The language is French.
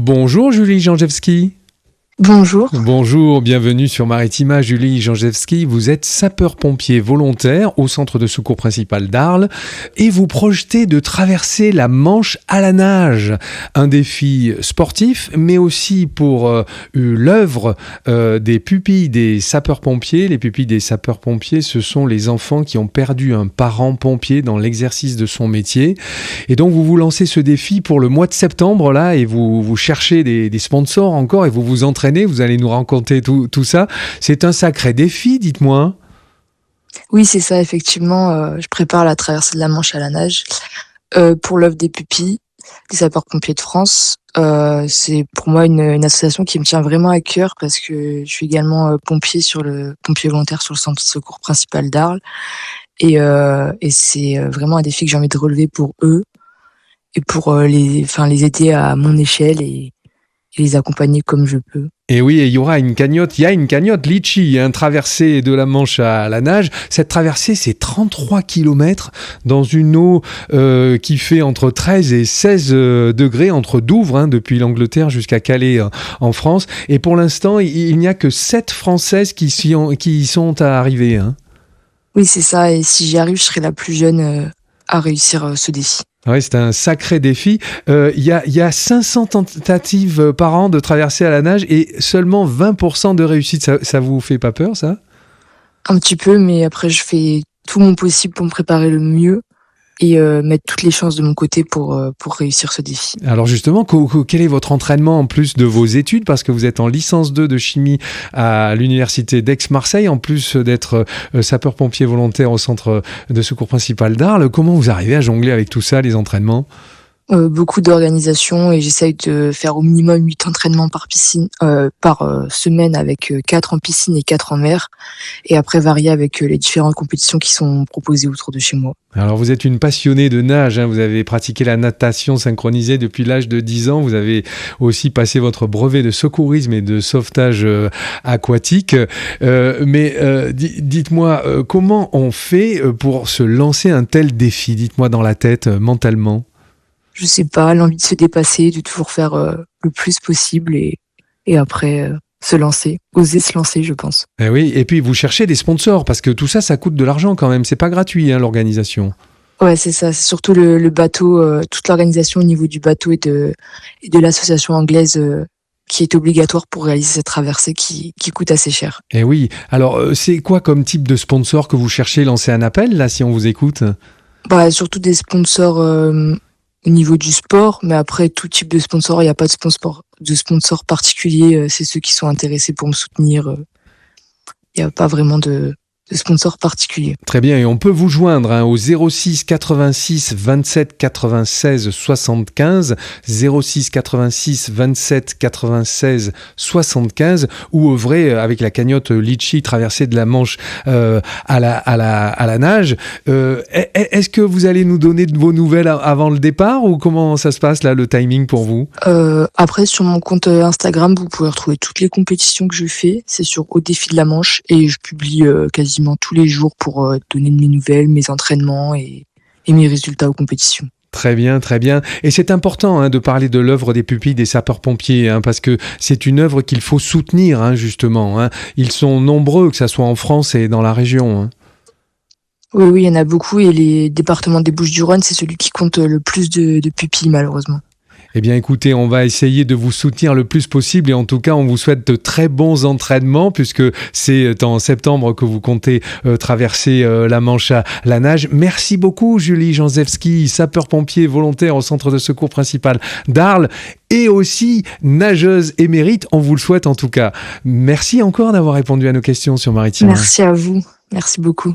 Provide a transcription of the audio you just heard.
Bonjour Julie Janjewski. Bonjour. Bonjour, bienvenue sur Maritima. Julie Janjewski, vous êtes sapeur-pompier volontaire au centre de secours principal d'Arles et vous projetez de traverser la Manche à la nage. Un défi sportif, mais aussi pour l'œuvre des pupilles des sapeurs-pompiers. Les pupilles des sapeurs-pompiers, ce sont les enfants qui ont perdu un parent pompier dans l'exercice de son métier. Et donc vous vous lancez ce défi pour le mois de septembre là et vous cherchez des sponsors encore et vous vous entraînez. Vous allez nous raconter tout ça. C'est un sacré défi, dites-moi. Oui, c'est ça, effectivement. Je prépare la traversée de la Manche à la nage pour l'œuvre des pupilles des sapeurs-pompiers de France. C'est pour moi une association qui me tient vraiment à cœur parce que je suis également pompier volontaire sur le centre de secours principal d'Arles. Et c'est vraiment un défi que j'ai envie de relever pour eux et pour les aider à mon échelle et les accompagner comme je peux. Et oui, il y a une cagnotte Litchi, traversée de la Manche à la nage. Cette traversée, c'est 33 km dans une eau qui fait entre 13 et 16 degrés, entre Douvres, depuis l'Angleterre jusqu'à Calais en France. Et pour l'instant, il n'y a que 7 Françaises qui y sont arrivées. Oui, c'est ça. Et si j'y arrive, je serai la plus jeune à réussir ce défi. Oui, c'est un sacré défi. Il y a 500 tentatives par an de traverser à la nage et seulement 20% de réussite. Ça vous fait pas peur, ça ? Un petit peu, mais après, je fais tout mon possible pour me préparer le mieux et mettre toutes les chances de mon côté pour réussir ce défi. Alors justement, quel est votre entraînement en plus de vos études ? Parce que vous êtes en licence 2 de chimie à l'université d'Aix-Marseille, en plus d'être sapeur-pompier volontaire au centre de secours principal d'Arles. Comment vous arrivez à jongler avec tout ça, les entraînements ? Beaucoup d'organisation et j'essaye de faire au minimum 8 entraînements par semaine avec 4 en piscine et 4 en mer et après varier avec les différentes compétitions qui sont proposées autour de chez moi. Alors vous êtes une passionnée de nage, vous avez pratiqué la natation synchronisée depuis l'âge de 10 ans, vous avez aussi passé votre brevet de secourisme et de sauvetage aquatique, mais dites-moi, comment on fait pour se lancer un tel défi ? Dites-moi dans la tête, mentalement. Je sais pas, l'envie de se dépasser, de toujours faire le plus possible et après se lancer, oser se lancer, je pense. Eh oui, et puis vous cherchez des sponsors parce que tout ça, ça coûte de l'argent quand même. C'est pas gratuit, l'organisation. Ouais, c'est ça. C'est surtout le bateau, toute l'organisation au niveau du bateau et de l'association anglaise qui est obligatoire pour réaliser cette traversée qui coûte assez cher. Eh oui. Alors, c'est quoi comme type de sponsor que vous cherchez ? Lancez un appel là, si on vous écoute. Surtout des sponsors au niveau du sport, mais après tout type de sponsor, il n'y a pas de sponsor particulier, c'est ceux qui sont intéressés pour me soutenir. Il n'y a pas vraiment de sponsor particulier. Très bien, et on peut vous joindre au 06 86 27 96 75, 06 86 27 96 75, ou œuvrer avec la cagnotte Litchi traversée de la Manche à la nage. Est-ce que vous allez nous donner de vos nouvelles avant le départ, ou comment ça se passe là, le timing pour vous ? Après, sur mon compte Instagram, vous pouvez retrouver toutes les compétitions que je fais. C'est sur Au défi de la Manche et je publie quasiment tous les jours pour donner mes nouvelles, mes entraînements et mes résultats aux compétitions. Très bien, très bien. Et c'est important de parler de l'œuvre des pupilles des sapeurs-pompiers, parce que c'est une œuvre qu'il faut soutenir, justement. Ils sont nombreux, que ce soit en France et dans la région. Oui, il y en a beaucoup et les départements des Bouches-du-Rhône, c'est celui qui compte le plus de pupilles, malheureusement. Eh bien, écoutez, on va essayer de vous soutenir le plus possible et en tout cas, on vous souhaite de très bons entraînements puisque c'est en septembre que vous comptez traverser la Manche à la nage. Merci beaucoup, Julie Janjewski, sapeur-pompier volontaire au centre de secours principal d'Arles et aussi nageuse émérite. On vous le souhaite en tout cas. Merci encore d'avoir répondu à nos questions sur Maritima. Merci à vous. Merci beaucoup.